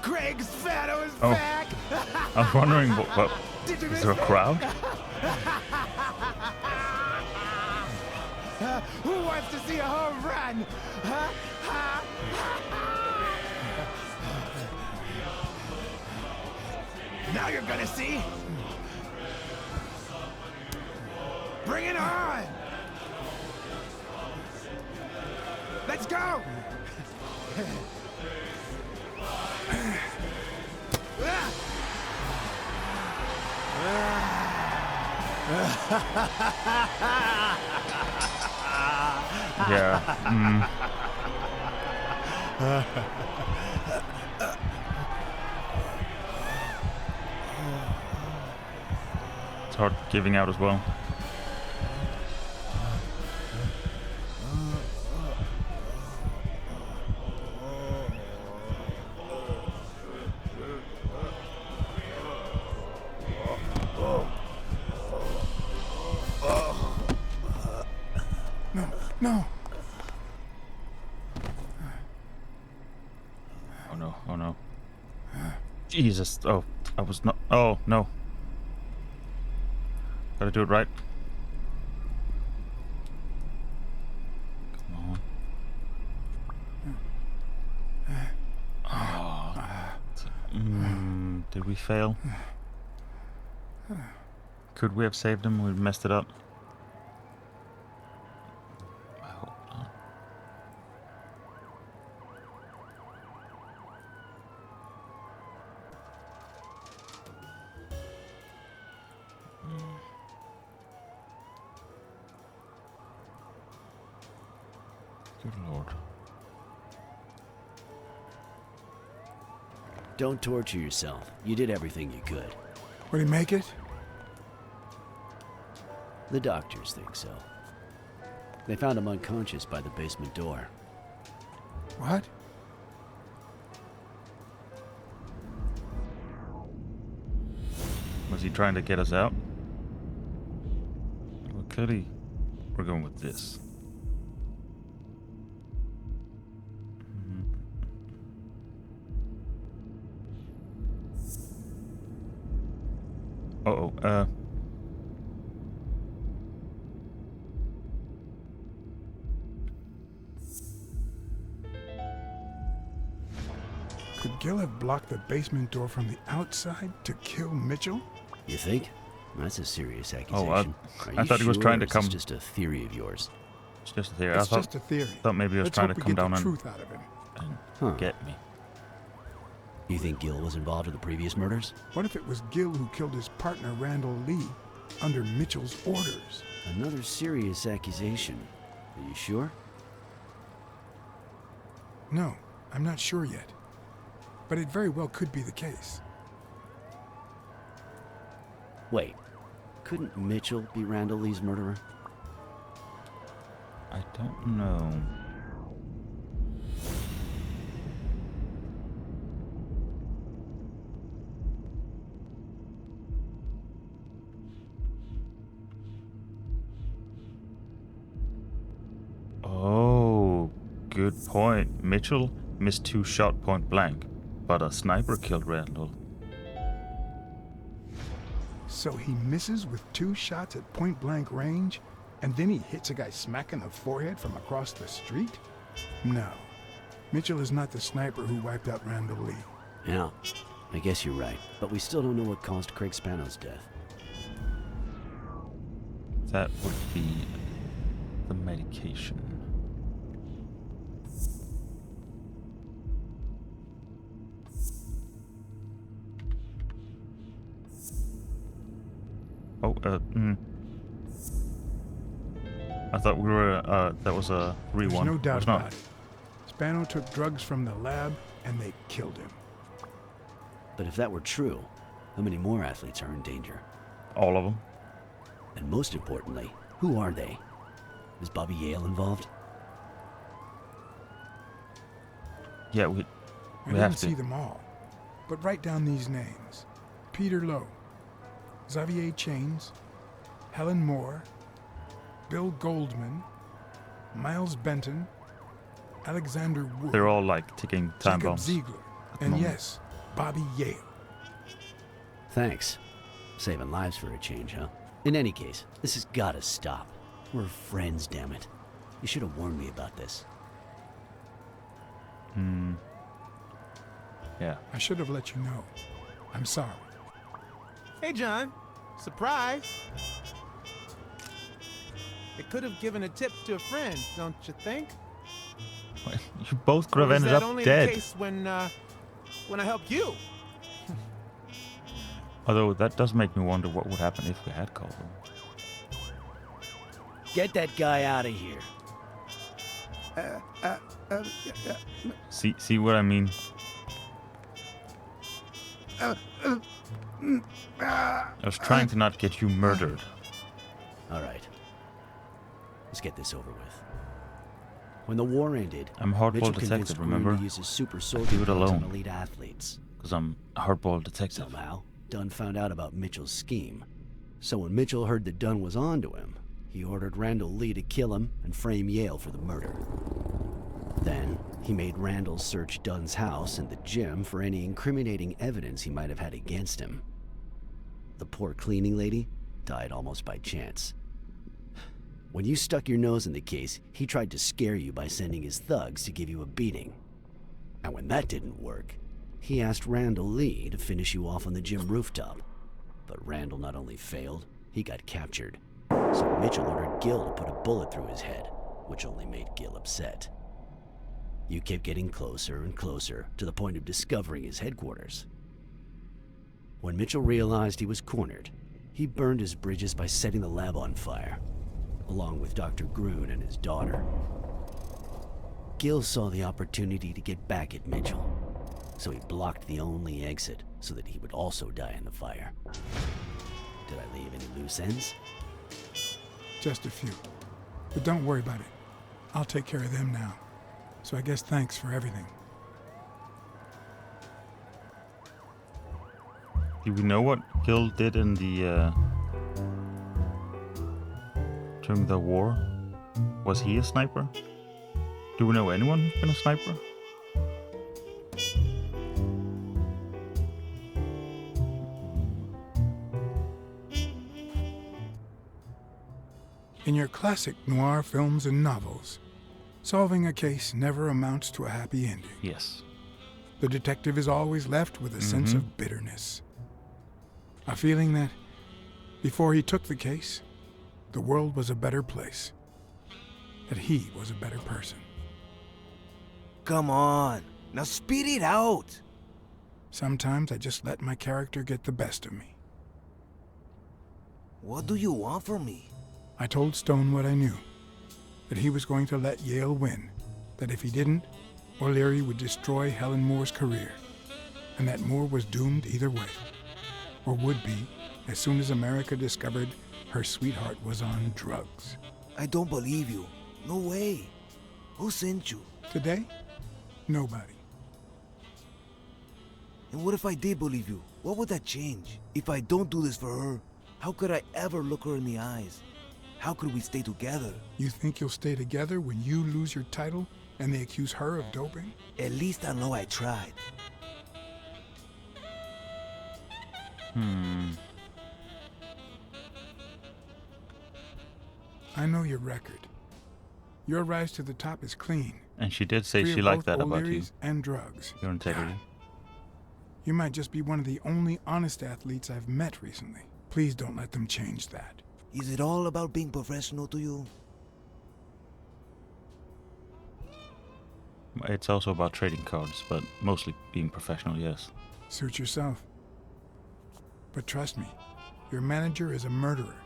Craig's Fado is back! I was wondering what is there a crowd? Who wants to see a home run? Now you're gonna see. Bring it on! Let's go! Yeah. It's hard giving out as well. No. Oh no, oh no. Jesus, oh, I was not, oh no. Gotta do it right. Come on. Oh. Did we fail? Could we have saved him? We messed it up. Good Lord. Don't torture yourself. You did everything you could. Would he make it? The doctors think so. They found him unconscious by the basement door. What? Was he trying to get us out? Well, clearly we're going with this. Uh-oh, Could Gil have blocked the basement door from the outside to kill Mitchell? You think? That's a serious accusation. I thought he was trying to come. It's just a theory of yours. It's just a theory. It's just a theory. Thought maybe he was Let's trying hope to we come get down the and truth out of him. get me. You think Gil was involved in the previous murders? What if it was Gil who killed his partner Randall Lee under Mitchell's orders? Another serious accusation. Are you sure? No, I'm not sure yet. But it very well could be the case. Wait. Couldn't Mitchell be Randall Lee's murderer? I don't know. Oh, good point. Mitchell missed 2 shots point blank, but a sniper killed Randall. So he misses with 2 shots at point-blank range, and then he hits a guy smack in the forehead from across the street? No. Mitchell is not the sniper who wiped out Randall Lee. Yeah, I guess you're right. But we still don't know what caused Craig Spano's death. That would be the medication. Oh, I thought we were, that was a There's rewind. no doubt It's not. about it. Spano took drugs from the lab, and they killed him. But if that were true, how many more athletes are in danger? All of them. And most importantly, who are they? Is Bobby Yale involved? Yeah, we I have didn't see to. them all, but write down these names. Peter Lowe, Xavier Chains, Helen Moore, Bill Goldman, Miles Benton, Alexander Wood, They're all like ticking time Jacob bombs. Ziegler, the and moment. yes, Bobby Yale. Thanks. Saving lives for a change, huh? In any case, this has gotta stop. We're friends, damn it. You should have warned me about this. Yeah. I should have let you know. I'm sorry. Hey, John. Surprise. It could have given a tip to a friend, don't you think? You both could have Or was ended that up only dead. the case when I helped you? Although that does make me wonder what would happen if we had called him. Get that guy out of here. See what I mean? I was trying to not get you murdered. All right. Let's get this over with. When the war ended, I'm a hardball Mitchell convinced detective, Green remember? to use his super do soldier it drugs on alone. elite athletes. Because I'm a hardball detective. Somehow, Dunn found out about Mitchell's scheme. So when Mitchell heard that Dunn was onto him, he ordered Randall Lee to kill him and frame Yale for the murder. Then, he made Randall search Dunn's house and the gym for any incriminating evidence he might have had against him. The poor cleaning lady died almost by chance. When you stuck your nose in the case, he tried to scare you by sending his thugs to give you a beating. And when that didn't work, he asked Randall Lee to finish you off on the gym rooftop. But Randall not only failed, he got captured. So Mitchell ordered Gil to put a bullet through his head, which only made Gil upset. You kept getting closer and closer to the point of discovering his headquarters. When Mitchell realized he was cornered, he burned his bridges by setting the lab on fire, along with Dr. Grun and his daughter. Gil saw the opportunity to get back at Mitchell, so he blocked the only exit so that he would also die in the fire. Did I leave any loose ends? Just a few. But don't worry about it. I'll take care of them now. So I guess thanks for everything. Do we know what Gil did in the during the war? Was he a sniper? Do we know anyone who's been a sniper? In your classic noir films and novels, solving a case never amounts to a happy ending. Yes. The detective is always left with a sense of bitterness. A feeling that, before he took the case, the world was a better place. That he was a better person. Come on, now speed it out. Sometimes I just let my character get the best of me. What do you want from me? I told Stone what I knew. That he was going to let Yale win. That if he didn't, O'Leary would destroy Helen Moore's career. And that Moore was doomed either way. Or would be, as soon as America discovered her sweetheart was on drugs. I don't believe you. No way. Who sent you? Today? Nobody. And what if I did believe you? What would that change? If I don't do this for her, how could I ever look her in the eyes? How could we stay together? You think you'll stay together when you lose your title and they accuse her of doping? At least I know I tried. I know your record. Your rise to the top is clean. And she did say Free she of liked both that about you. O'Leary's and drugs. Your integrity. You might just be one of the only honest athletes I've met recently. Please don't let them change that. Is it all about being professional to you? It's also about trading cards, but mostly being professional, yes. Suit yourself. But trust me, your manager is a murderer.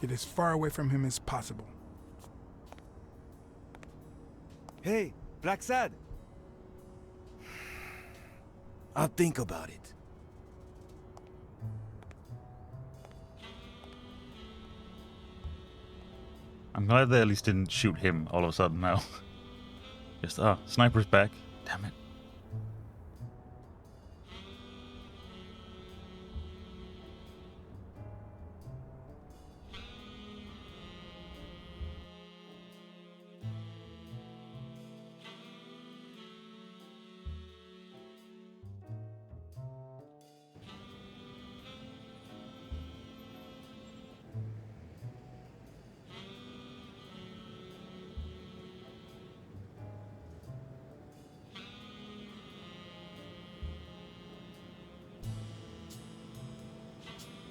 Get as far away from him as possible. Hey, Blacksad. I'll think about it. I'm glad they at least didn't shoot him all of a sudden now. Just, sniper's back. Damn it.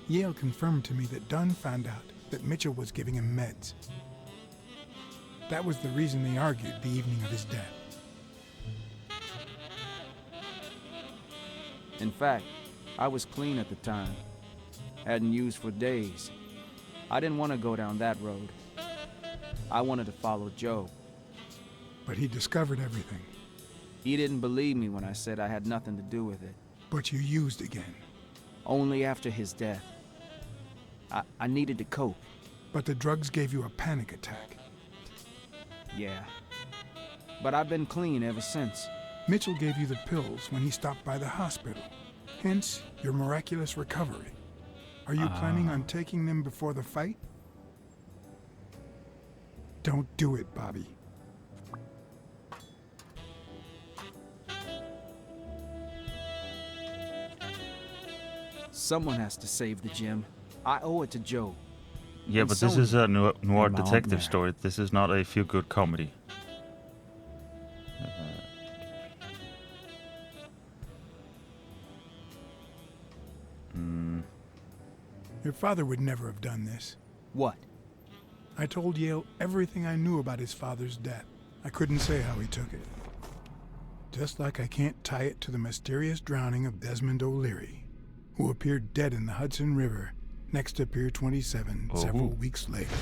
Yale confirmed to me that Dunn found out that Mitchell was giving him meds. That was the reason they argued the evening of his death. In fact, I was clean at the time. Hadn't used for days. I didn't want to go down that road. I wanted to follow Joe. But he discovered everything. He didn't believe me when I said I had nothing to do with it. But you used again. Only after his death. I needed to cope. But the drugs gave you a panic attack. Yeah. But I've been clean ever since. Mitchell gave you the pills when he stopped by the hospital. Hence, your miraculous recovery. Are you planning on taking them before the fight? Don't do it, Bobby. Someone has to save the gym. I owe it to Joe. Yeah, And but this so is a noir and my detective own story. This is not a feel-good comedy. Your father would never have done this. What? I told Yale everything I knew about his father's death. I couldn't say how he took it. Just like I can't tie it to the mysterious drowning of Desmond O'Leary, who appeared dead in the Hudson River next to Pier 27 several weeks later.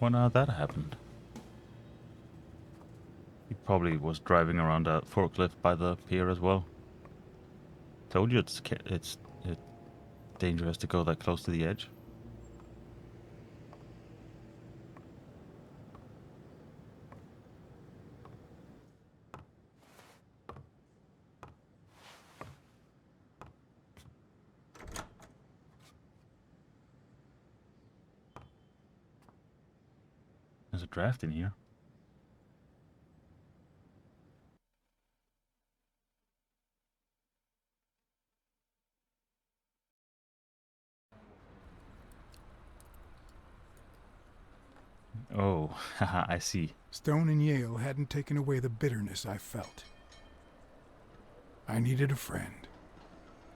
When that happened? He probably was driving around a forklift by the pier as well. Told you it's dangerous to go that close to the edge. There's a draft in here. Oh, haha, I see. Stone and Yale hadn't taken away the bitterness I felt. I needed a friend.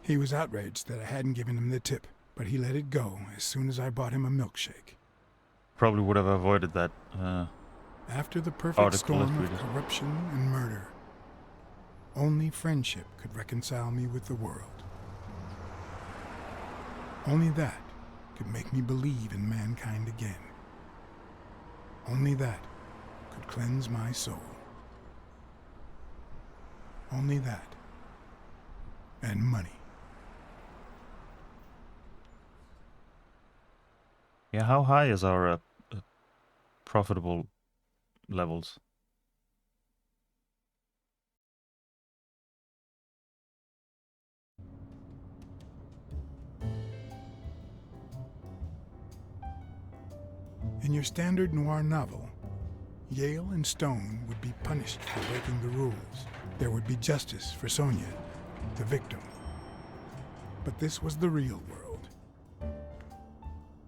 He was outraged that I hadn't given him the tip, but he let it go as soon as I bought him a milkshake. Probably would have avoided that. After the perfect article storm if we of just- corruption and murder, only friendship could reconcile me with the world. Only that could make me believe in mankind again. Only that could cleanse my soul. Only that. And money. Yeah, how high is our profitable levels? In your standard noir novel, Yale and Stone would be punished for breaking the rules. There would be justice for Sonia, the victim. But this was the real world.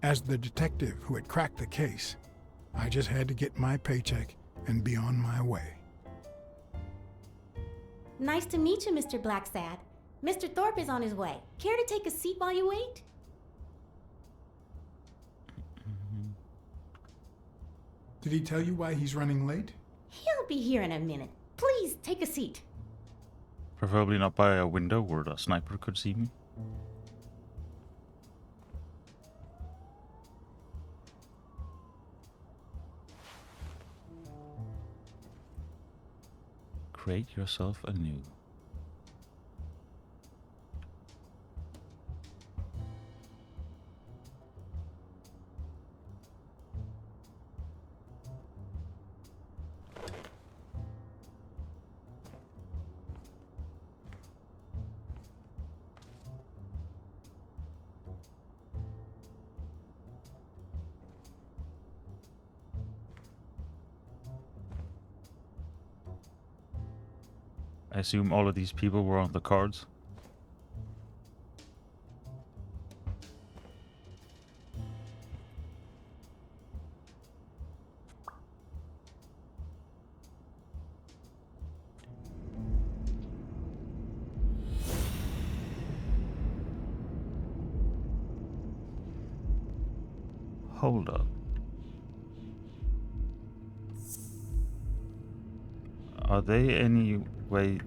As the detective who had cracked the case, I just had to get my paycheck and be on my way. Nice to meet you, Mr. Blacksad. Mr. Thorpe is on his way. Care to take a seat while you wait? Did he tell you why he's running late? He'll be here in a minute. Please, take a seat. Preferably not by a window where a sniper could see me. Create yourself anew. I assume all of these people were on the cards. Hold up. Are they any way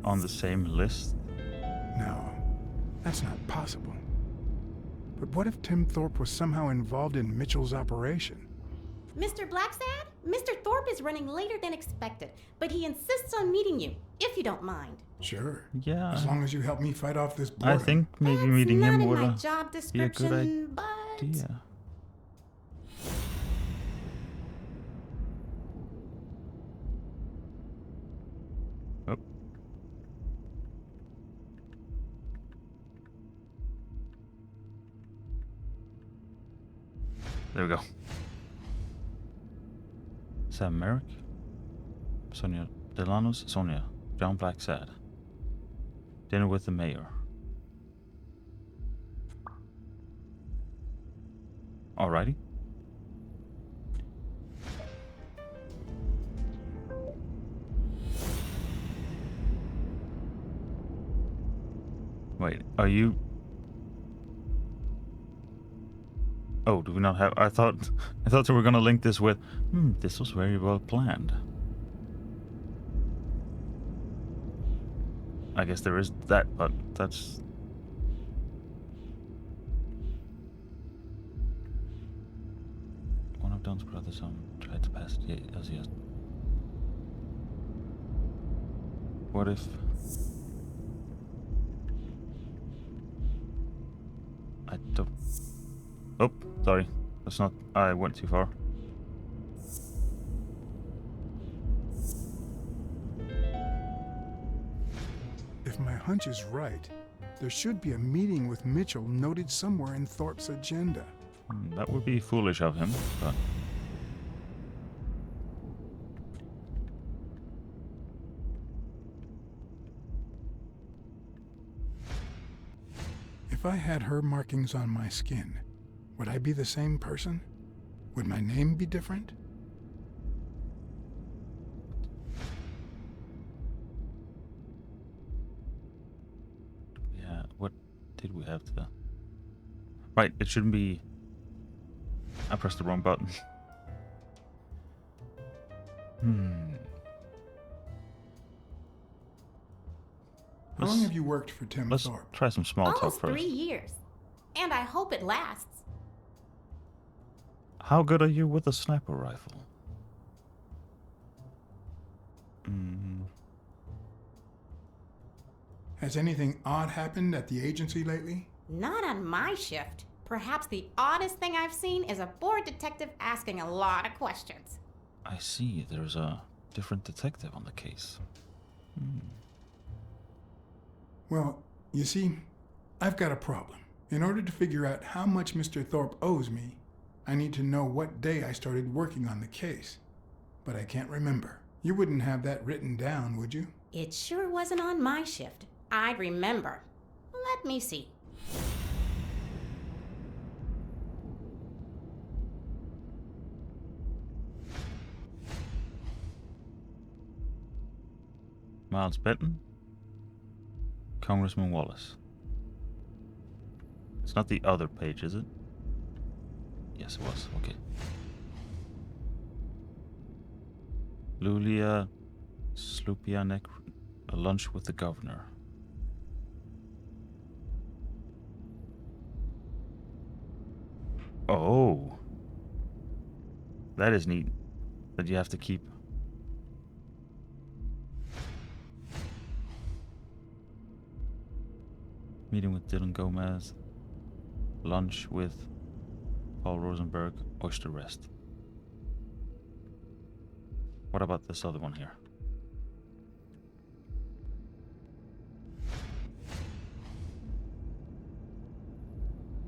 on the same list? No, that's not possible. But what if Tim Thorpe was somehow involved in Mitchell's operation? Mr. Blacksad? Mr. Thorpe is running later than expected, but he insists on meeting you, if you don't mind. Sure. Yeah. As long as you help me fight off this I boredom. think maybe That's meeting not him in would my job be a description, good but idea. Oh. There we go. Sam Merrick, Sonia Delanos, Sonia, John Blacksad. Dinner with the mayor. Alrighty. Wait, are you... Oh, do we not have... I thought we were gonna link this with... this was very well planned. I guess there is that, but that's... One of Don's brothers tried to pass it as he has... What if... I don't... Oh, sorry. That's not... I went too far. If my hunch is right, there should be a meeting with Mitchell noted somewhere in Thorpe's agenda. That would be foolish of him, but... If I had her markings on my skin, would I be the same person? Would my name be different? Yeah, what did we have to... Right, it shouldn't be... I pressed the wrong button. How long have you worked for Tim Let's Thorpe? try some small talk almost first. 3 years. And I hope it lasts. How good are you with a sniper rifle? Has anything odd happened at the agency lately? Not on my shift. Perhaps the oddest thing I've seen is a bored detective asking a lot of questions. I see, there's a different detective on the case. Well, you see, I've got a problem. In order to figure out how much Mr. Thorpe owes me, I need to know what day I started working on the case. But I can't remember. You wouldn't have that written down, would you? It sure wasn't on my shift. I'd remember. Let me see. Miles Benton, Congressman Wallace. It's not the other page, is it? Yes, it was. Okay. Lulia Slupianek, a lunch with the governor. Oh. That is neat. That you have to keep. Meeting with Dylan Gomez. Lunch with Paul Rosenberg. Oyster Rest. What about this other one here?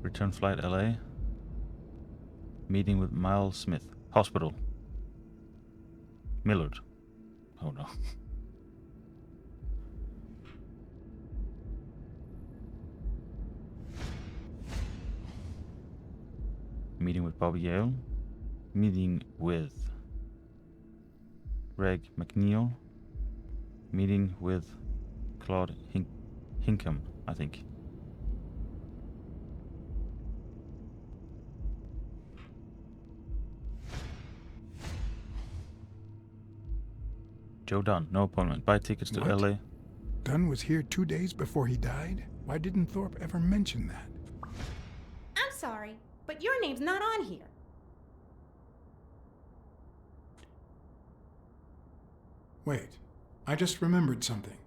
Return flight LA. Meeting with Miles Smith. Hospital. Millard. Oh no. Meeting with Bobby Yale. Meeting with Greg McNeil. Meeting with Claude Hinkham, I think. Joe Dunn, no appointment. Buy tickets to What? LA. Dunn was here 2 days before he died? Why didn't Thorpe ever mention that? I'm sorry, but your name's not on here. Wait, I just remembered something.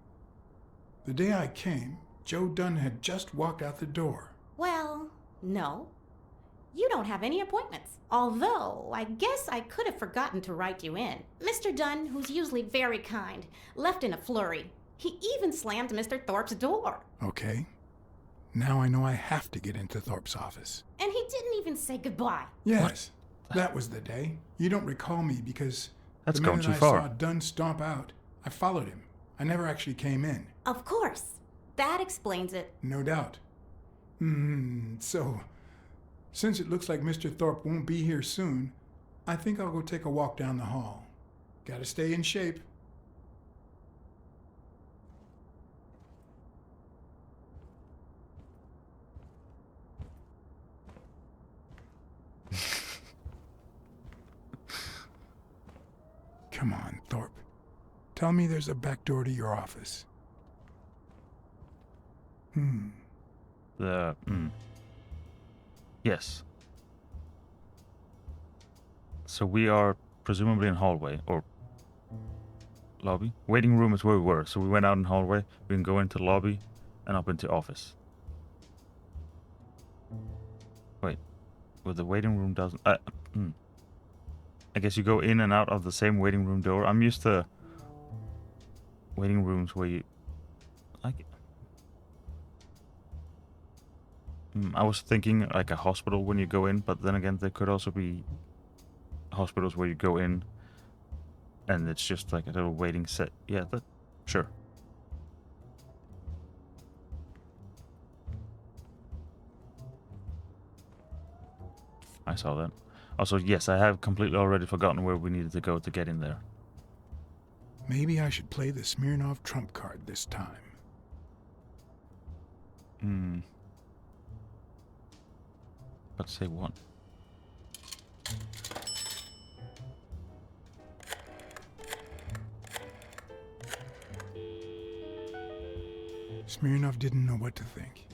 The day I came, Joe Dunn had just walked out the door. Well, no. You don't have any appointments. Although, I guess I could have forgotten to write you in. Mr. Dunn, who's usually very kind, left in a flurry. He even slammed Mr. Thorpe's door. Okay. Now I know I have to get into Thorpe's office. And he didn't even say goodbye. Yes, that was the day. You don't recall me because That's the going minute too far. I saw Dunn stomp out, I followed him. I never actually came in. Of course. That explains it. No doubt. So, since it looks like Mr. Thorpe won't be here soon, I think I'll go take a walk down the hall. Gotta stay in shape. Come on, Thorpe. Tell me there's a back door to your office. Yes. So we are presumably in hallway or lobby. Waiting room is where we were. So we went out in hallway. We can go into lobby and up into office. Wait. Well, the waiting room doesn't... I guess you go in and out of the same waiting room door. I'm used to waiting rooms where you... Like... I was thinking like a hospital when you go in, but then again, there could also be hospitals where you go in and it's just like a little waiting set. Yeah, sure. I saw that. Also, yes, I have completely already forgotten where we needed to go to get in there. Maybe I should play the Smirnoff trump card this time. Let's say what? Smirnoff didn't know what to think.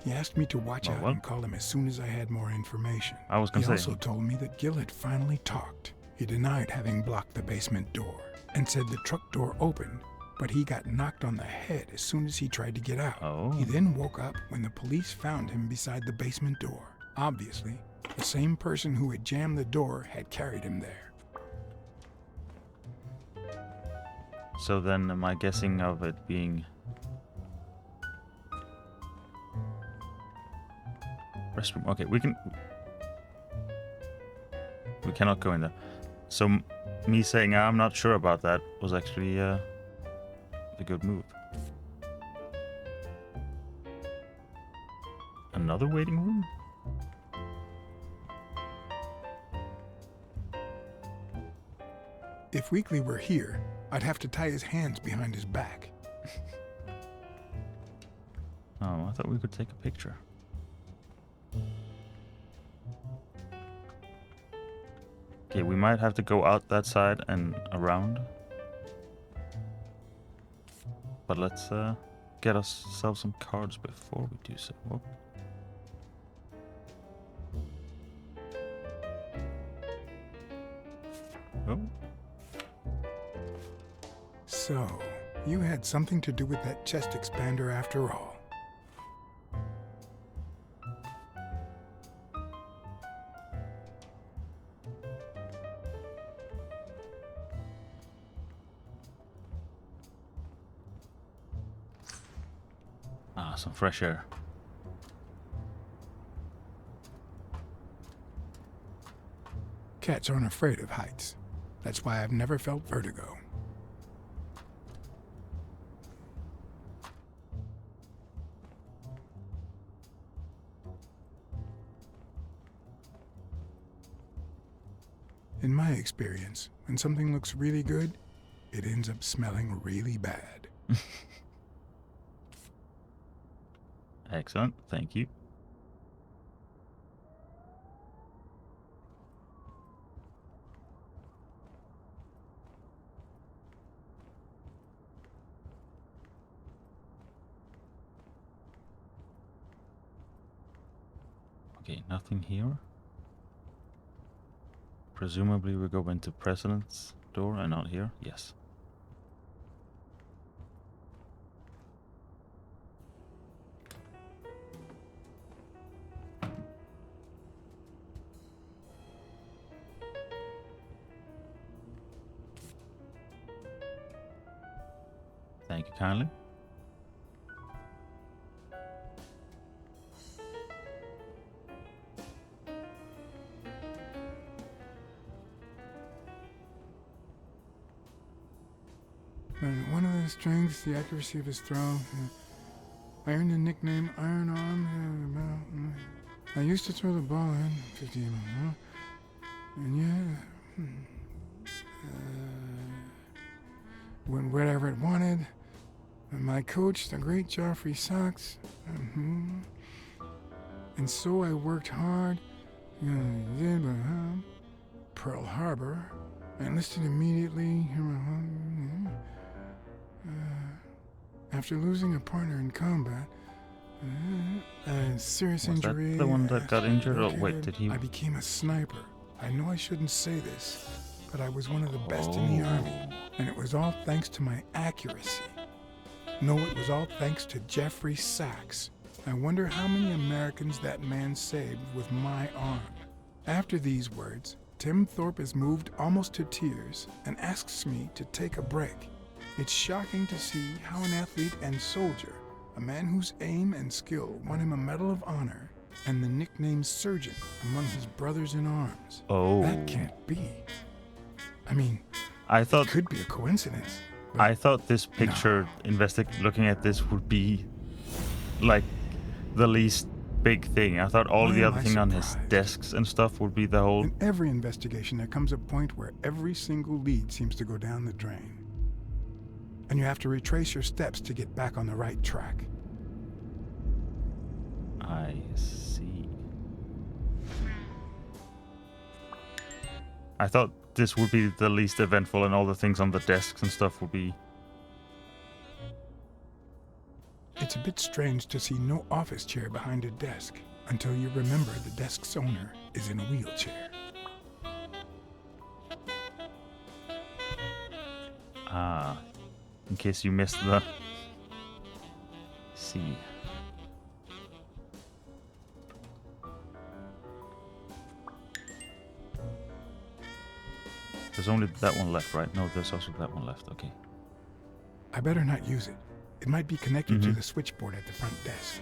He asked me to watch Well, out what? and call him as soon as I had more information. I was gonna He say. also told me that Gil had finally talked. He denied having blocked the basement door and said the truck door opened, but he got knocked on the head as soon as he tried to get out. Oh. He then woke up when the police found him beside the basement door. Obviously, the same person who had jammed the door had carried him there. So then am I guessing of it being... restroom. Okay, we cannot go in there. So me saying I'm not sure about that was actually a good move. Another waiting room? If Weekly were here, I'd have to tie his hands behind his back. Oh, I thought we could take a picture. Okay, we might have to go out that side and around. But let's get ourselves some cards before we do so. Whoop. Oh. So, you had something to do with that chest expander after all. Ah, some fresh air. Cats aren't afraid of heights. That's why I've never felt vertigo. In my experience, when something looks really good, it ends up smelling really bad. Excellent, thank you. Okay, nothing here. Presumably we go into President's door and not here. Yes. Thank you kindly. One of his strengths, the accuracy of his throw. I earned the nickname Iron Arm. I used to throw the ball in 50 and yeah, went wherever it wanted. And my coach, the great Joffrey Sachs, and so I worked hard. Pearl Harbor. I enlisted immediately. After losing a partner in combat, a serious Was injury. that the one that got injured? Oh wait, did he? I became a sniper. I know I shouldn't say this, but I was one of the best in the army, and it was all thanks to my accuracy. No, it was all thanks to Jeffrey Sachs. I wonder how many Americans that man saved with my arm. After these words, Tim Thorpe is moved almost to tears and asks me to take a break. It's shocking to see how an athlete and soldier, a man whose aim and skill won him a Medal of Honor and the nickname Surgeon among his brothers in arms. Oh. That can't be. I mean, I thought it could be a coincidence. But I thought this picture, looking at this, would be like the least big thing. I thought all Why the am other I thing on his surprised? desks and stuff would be the whole. in every investigation, there comes a point where every single lead seems to go down the drain. And you have to retrace your steps to get back on the right track. I see. I thought this would be the least eventful, and all the things on the desks and stuff would be. It's a bit strange to see no office chair behind a desk until you remember the desk's owner is in a wheelchair. Ah, in case you missed the. See. There's only that one left, right? No, there's also that one left. Okay. I better not use it. It might be connected to the switchboard at the front desk.